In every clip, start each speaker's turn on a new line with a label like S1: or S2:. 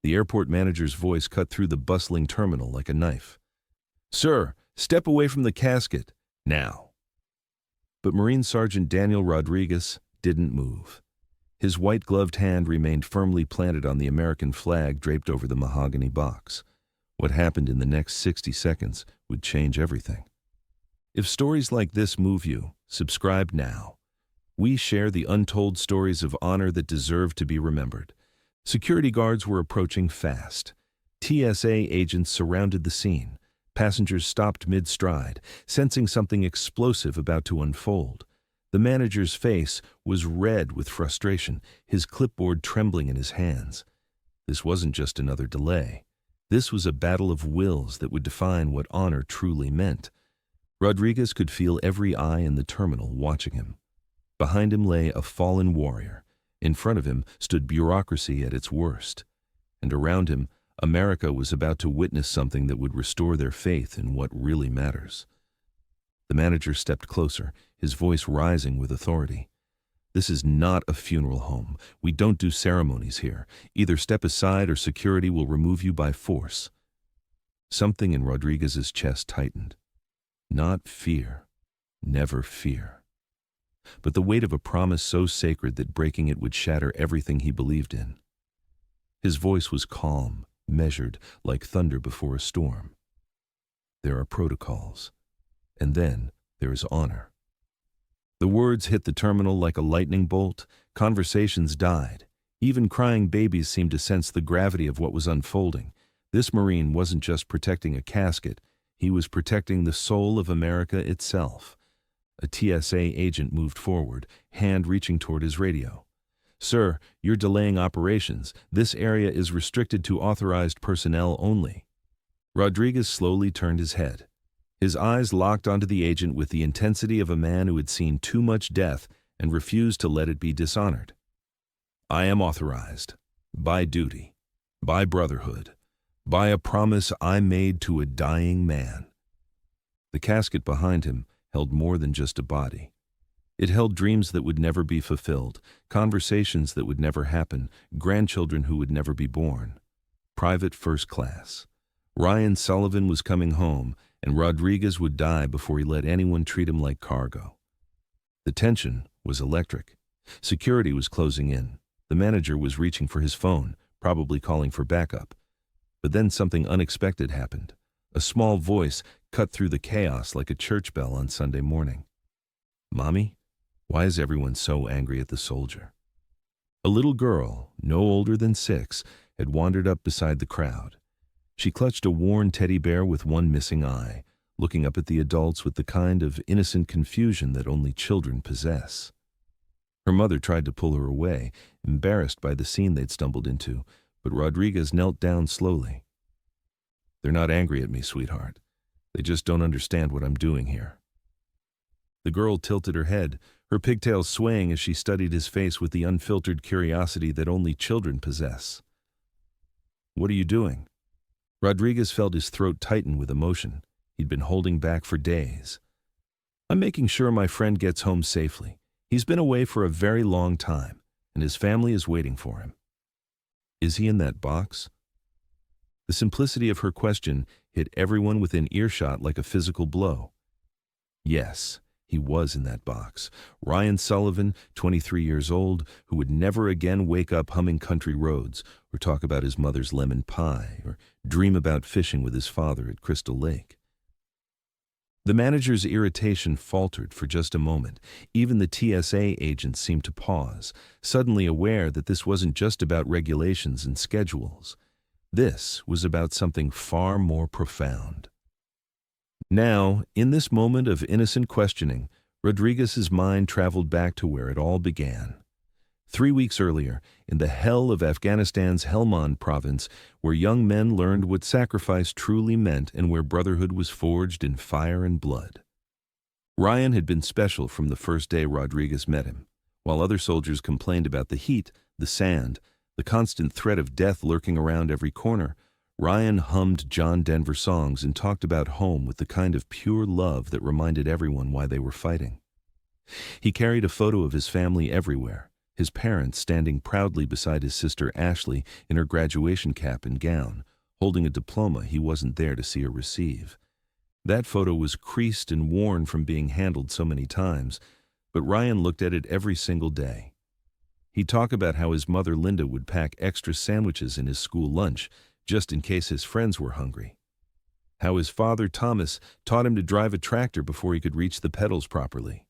S1: The airport manager's voice cut through the bustling terminal like a knife. "Sir, step away from the casket, now." But Marine Sergeant Daniel Rodriguez didn't move. His white-gloved hand remained firmly planted on the American flag draped over the mahogany box. What happened in the next 60 seconds would change everything. If stories like this move you, subscribe now. We share the untold stories of honor that deserve to be remembered. Security guards were approaching fast. TSA agents surrounded the scene. Passengers stopped mid-stride, sensing something explosive about to unfold. The manager's face was red with frustration, his clipboard trembling in his hands. This wasn't just another delay. This was a battle of wills that would define what honor truly meant. Rodriguez could feel every eye in the terminal watching him. Behind him lay a fallen warrior. In front of him stood bureaucracy at its worst. And around him, America was about to witness something that would restore their faith in what really matters. The manager stepped closer, his voice rising with authority. "This is not a funeral home. We don't do ceremonies here. Either step aside or security will remove you by force." Something in Rodriguez's chest tightened. Not fear, never fear, but the weight of a promise so sacred that breaking it would shatter everything he believed in. His voice was calm, measured, like thunder before a storm. "There are protocols, and then there is honor." The words hit the terminal like a lightning bolt. Conversations died. Even crying babies seemed to sense the gravity of what was unfolding. This Marine wasn't just protecting a casket, he was protecting the soul of America itself. A TSA agent moved forward, hand reaching toward his radio. "Sir, you're delaying operations. This area is restricted to authorized personnel only." Rodriguez slowly turned his head. His eyes locked onto the agent with the intensity of a man who had seen too much death and refused to let it be dishonored. "I am authorized. By duty. By brotherhood. By a promise I made to a dying man." The casket behind him held more than just a body. It held dreams that would never be fulfilled, conversations that would never happen, grandchildren who would never be born. Private first class. Ryan Sullivan was coming home, and Rodriguez would die before he let anyone treat him like cargo. The tension was electric. Security was closing in. The manager was reaching for his phone, probably calling for backup. But then something unexpected happened. A small voice cut through the chaos like a church bell on Sunday morning. "Mommy, why is everyone so angry at the soldier?" A little girl, no older than 6, had wandered up beside the crowd. She clutched a worn teddy bear with one missing eye, looking up at the adults with the kind of innocent confusion that only children possess. Her mother tried to pull her away, embarrassed by the scene they'd stumbled into, but Rodriguez knelt down slowly. "They're not angry at me, sweetheart. They just don't understand what I'm doing here." The girl tilted her head, her pigtails swaying as she studied his face with the unfiltered curiosity that only children possess. "What are you doing?" Rodriguez felt his throat tighten with emotion. He'd been holding back for days. "I'm making sure my friend gets home safely. He's been away for a very long time, and his family is waiting for him." "Is he in that box?" The simplicity of her question hit everyone within earshot like a physical blow. Yes, he was in that box. Ryan Sullivan, 23 years old, who would never again wake up humming country roads, or talk about his mother's lemon pie, or dream about fishing with his father at Crystal Lake. The manager's irritation faltered for just a moment. Even the TSA agents seemed to pause, suddenly aware that this wasn't just about regulations and schedules. This was about something far more profound. Now, in this moment of innocent questioning, Rodriguez's mind traveled back to where it all began. 3 weeks earlier, in the hell of Afghanistan's Helmand province, where young men learned what sacrifice truly meant and where brotherhood was forged in fire and blood. Ryan had been special from the first day Rodriguez met him. While other soldiers complained about the heat, the sand, the constant threat of death lurking around every corner, Ryan hummed John Denver songs and talked about home with the kind of pure love that reminded everyone why they were fighting. He carried a photo of his family everywhere, his parents standing proudly beside his sister Ashley in her graduation cap and gown, holding a diploma he wasn't there to see her receive. That photo was creased and worn from being handled so many times, but Ryan looked at it every single day. He'd talk about how his mother Linda would pack extra sandwiches in his school lunch, just in case his friends were hungry. How his father Thomas taught him to drive a tractor before he could reach the pedals properly.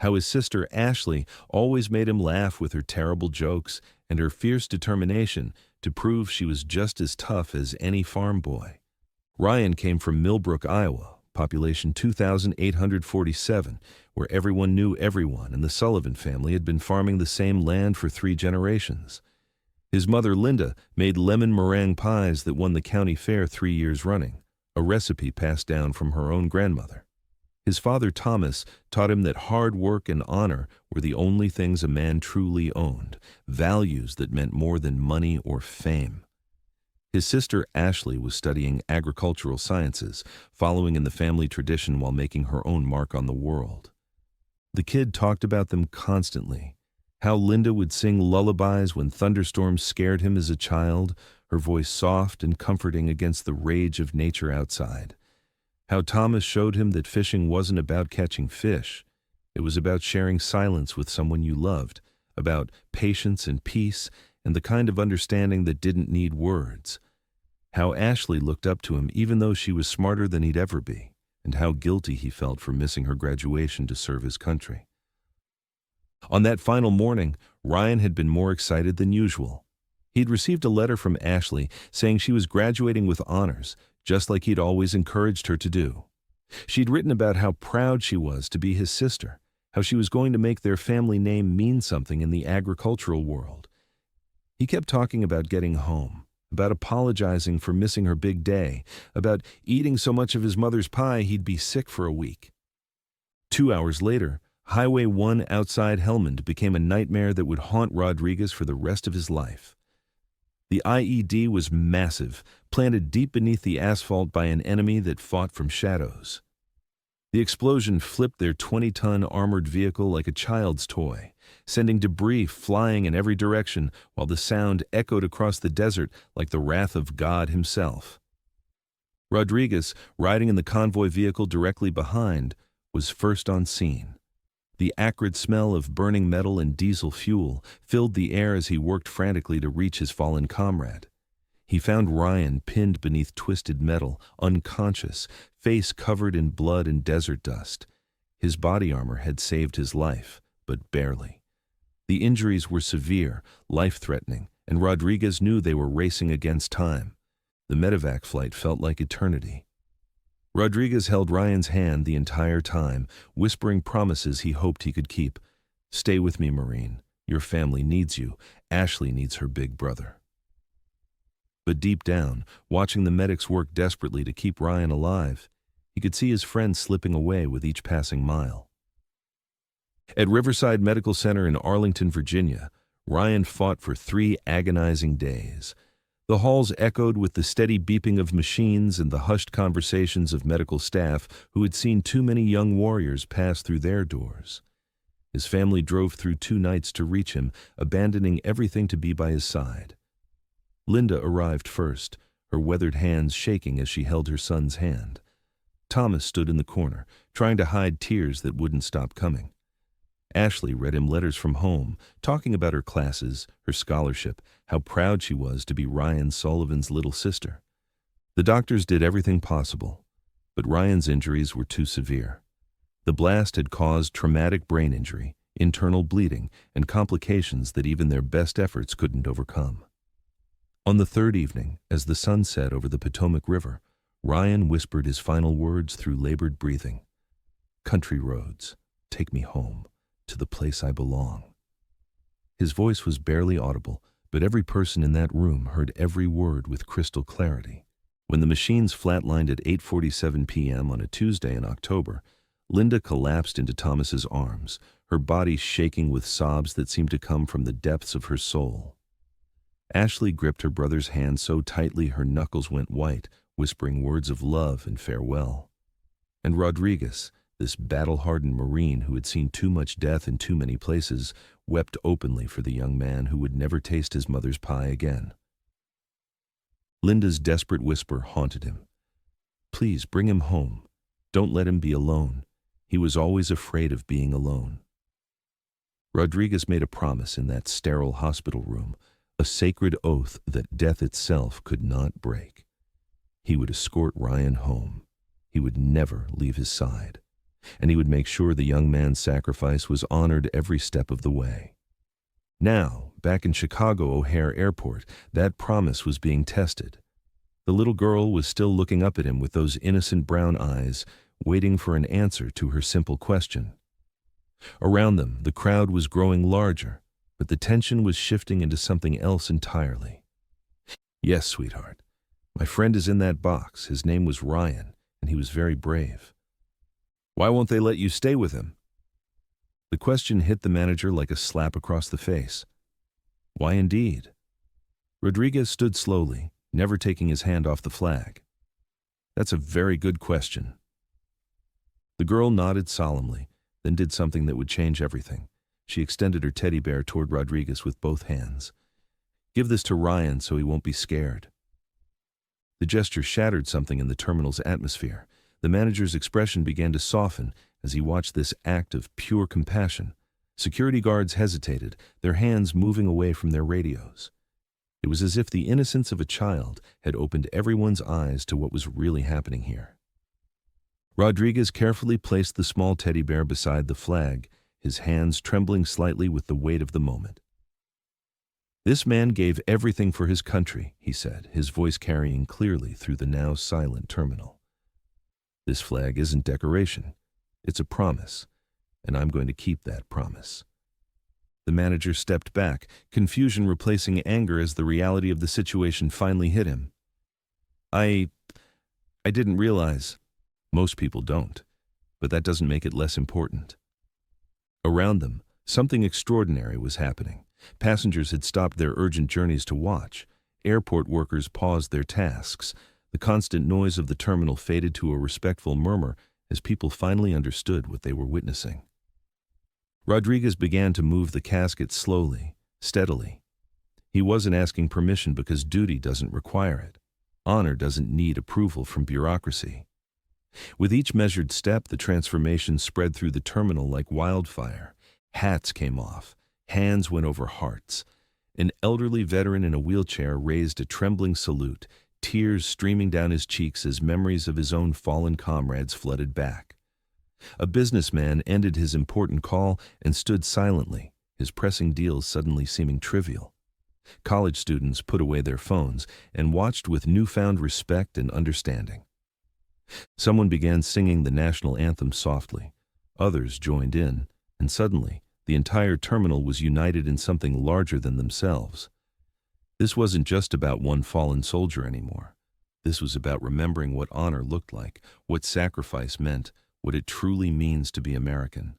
S1: How his sister Ashley always made him laugh with her terrible jokes and her fierce determination to prove she was just as tough as any farm boy. Ryan came from Millbrook, Iowa, population 2,847, where everyone knew everyone, and the Sullivan family had been farming the same land for 3 generations. His mother Linda made lemon meringue pies that won the county fair 3 years running, a recipe passed down from her own grandmother. His father Thomas taught him that hard work and honor were the only things a man truly owned, values that meant more than money or fame. His sister Ashley was studying agricultural sciences, following in the family tradition while making her own mark on the world. The kid talked about them constantly, how Linda would sing lullabies when thunderstorms scared him as a child, her voice soft and comforting against the rage of nature outside. How Thomas showed him that fishing wasn't about catching fish. It was about sharing silence with someone you loved, about patience and peace, and the kind of understanding that didn't need words. How Ashley looked up to him even though she was smarter than he'd ever be, and how guilty he felt for missing her graduation to serve his country. On that final morning, Ryan had been more excited than usual. He'd received a letter from Ashley saying she was graduating with honors, just like he'd always encouraged her to do. She'd written about how proud she was to be his sister, how she was going to make their family name mean something in the agricultural world. He kept talking about getting home, about apologizing for missing her big day, about eating so much of his mother's pie he'd be sick for a week. 2 hours later, Highway 1 outside Helmand became a nightmare that would haunt Rodriguez for the rest of his life. The IED was massive, planted deep beneath the asphalt by an enemy that fought from shadows. The explosion flipped their 20-ton armored vehicle like a child's toy, sending debris flying in every direction while the sound echoed across the desert like the wrath of God himself. Rodriguez, riding in the convoy vehicle directly behind, was first on scene. The acrid smell of burning metal and diesel fuel filled the air as he worked frantically to reach his fallen comrade. He found Ryan pinned beneath twisted metal, unconscious, face covered in blood and desert dust. His body armor had saved his life, but barely. The injuries were severe, life-threatening, and Rodriguez knew they were racing against time. The medevac flight felt like eternity. Rodriguez held Ryan's hand the entire time, whispering promises he hoped he could keep. "Stay with me, Marine. Your family needs you. Ashley needs her big brother." But deep down, watching the medics work desperately to keep Ryan alive, he could see his friend slipping away with each passing mile. At Riverside Medical Center in Arlington, Virginia, Ryan fought for 3 agonizing days. The halls echoed with the steady beeping of machines and the hushed conversations of medical staff who had seen too many young warriors pass through their doors. His family drove through 2 nights to reach him, abandoning everything to be by his side. Linda arrived first, her weathered hands shaking as she held her son's hand. Thomas stood in the corner, trying to hide tears that wouldn't stop coming. Ashley read him letters from home, talking about her classes, her scholarship, how proud she was to be Ryan Sullivan's little sister. The doctors did everything possible, but Ryan's injuries were too severe. The blast had caused traumatic brain injury, internal bleeding, and complications that even their best efforts couldn't overcome. On the 3rd evening, as the sun set over the Potomac River, Ryan whispered his final words through labored breathing. "Country roads, take me home, to the place I belong." His voice was barely audible, but every person in that room heard every word with crystal clarity. When the machines flatlined at 8:47 p.m. on a Tuesday in October, Linda collapsed into Thomas's arms, her body shaking with sobs that seemed to come from the depths of her soul. Ashley gripped her brother's hand so tightly her knuckles went white, whispering words of love and farewell. And Rodriguez, This battle-hardened Marine who had seen too much death in too many places wept openly for the young man who would never taste his mother's pie again. Linda's desperate whisper haunted him. "Please bring him home. Don't let him be alone. He was always afraid of being alone." Rodriguez made a promise in that sterile hospital room, a sacred oath that death itself could not break. He would escort Ryan home. He would never leave his side. And he would make sure the young man's sacrifice was honored every step of the way. Now, back in Chicago O'Hare Airport, that promise was being tested. The little girl was still looking up at him with those innocent brown eyes, waiting for an answer to her simple question. Around them, the crowd was growing larger, but the tension was shifting into something else entirely. "Yes, sweetheart. My friend is in that box. His name was Ryan, and he was very brave." "Why won't they let you stay with him?" The question hit the manager like a slap across the face. Why indeed? Rodriguez stood slowly, never taking his hand off the flag. "That's a very good question." The girl nodded solemnly, then did something that would change everything. She extended her teddy bear toward Rodriguez with both hands. "Give this to Ryan so he won't be scared." The gesture shattered something in the terminal's atmosphere. The manager's expression began to soften as he watched this act of pure compassion. Security guards hesitated, their hands moving away from their radios. It was as if the innocence of a child had opened everyone's eyes to what was really happening here. Rodriguez carefully placed the small teddy bear beside the flag, his hands trembling slightly with the weight of the moment. "This man gave everything for his country," he said, his voice carrying clearly through the now silent terminal. "This flag isn't decoration. It's a promise, and I'm going to keep that promise." The manager stepped back, confusion replacing anger as the reality of the situation finally hit him. I didn't realize." Most people don't, but that doesn't make it less important. Around them, something extraordinary was happening. Passengers had stopped their urgent journeys to watch. Airport workers paused their tasks. The constant noise of the terminal faded to a respectful murmur as people finally understood what they were witnessing. Rodriguez began to move the casket slowly, steadily. He wasn't asking permission because duty doesn't require it. Honor doesn't need approval from bureaucracy. With each measured step, the transformation spread through the terminal like wildfire. Hats came off. Hands went over hearts. An elderly veteran in a wheelchair raised a trembling salute, tears streaming down his cheeks as memories of his own fallen comrades flooded back. A businessman ended his important call and stood silently, his pressing deals suddenly seeming trivial. College students put away their phones and watched with newfound respect and understanding. Someone began singing the national anthem softly. Others joined in, and suddenly, the entire terminal was united in something larger than themselves. This wasn't just about one fallen soldier anymore. This was about remembering what honor looked like, what sacrifice meant, what it truly means to be American.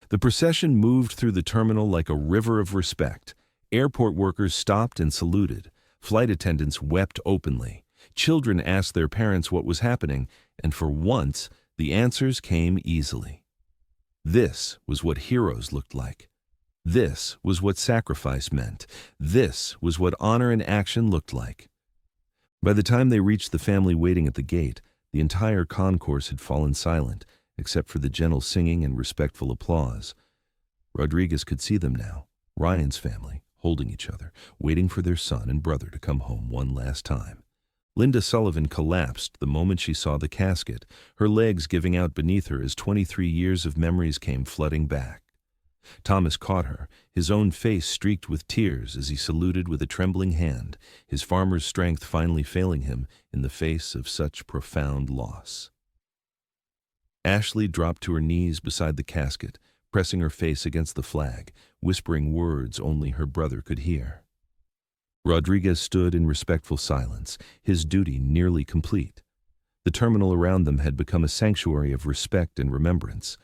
S1: The procession moved through the terminal like a river of respect. Airport workers stopped and saluted. Flight attendants wept openly. Children asked their parents what was happening, and for once, the answers came easily. This was what heroes looked like. This was what sacrifice meant. This was what honor in action looked like. By the time they reached the family waiting at the gate, the entire concourse had fallen silent, except for the gentle singing and respectful applause. Rodriguez could see them now, Ryan's family, holding each other, waiting for their son and brother to come home one last time. Linda Sullivan collapsed the moment she saw the casket, her legs giving out beneath her as 23 years of memories came flooding back. Thomas caught her, his own face streaked with tears as he saluted with a trembling hand, his farmer's strength finally failing him in the face of such profound loss. Ashley dropped to her knees beside the casket, pressing her face against the flag, whispering words only her brother could hear. Rodriguez stood in respectful silence, his duty nearly complete. The terminal around them had become a sanctuary of respect and remembrance.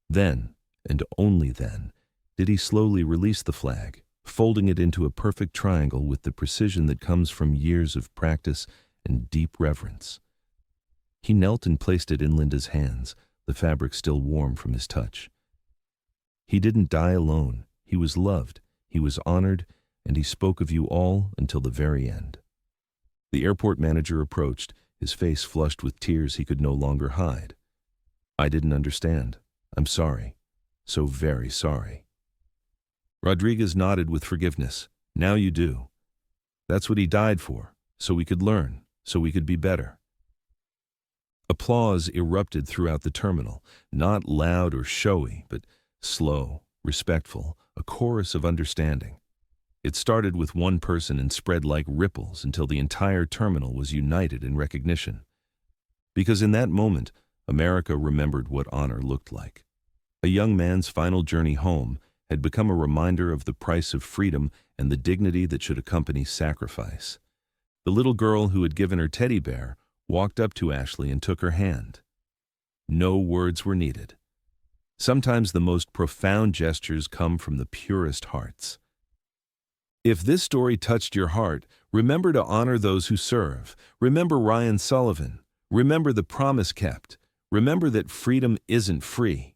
S1: Then, and only then, did he slowly release the flag, folding it into a perfect triangle with the precision that comes from years of practice and deep reverence. He knelt and placed it in Linda's hands, the fabric still warm from his touch. He didn't die alone. He was loved, he was honored, and he spoke of you all until the very end. The airport manager approached, his face flushed with tears he could no longer hide. I didn't understand. I'm sorry. So very sorry. Rodriguez nodded with forgiveness. Now you do. That's what he died for, so we could learn, so we could be better. Applause erupted throughout the terminal, not loud or showy, but slow, respectful, a chorus of understanding. It started with one person and spread like ripples until the entire terminal was united in recognition. Because in that moment, America remembered what honor looked like. A young man's final journey home had become a reminder of the price of freedom and the dignity that should accompany sacrifice. The little girl who had given her teddy bear walked up to Ashley and took her hand. No words were needed. Sometimes the most profound gestures come from the purest hearts. If this story touched your heart, remember to honor those who serve. Remember Ryan Sullivan. Remember the promise kept. Remember that freedom isn't free.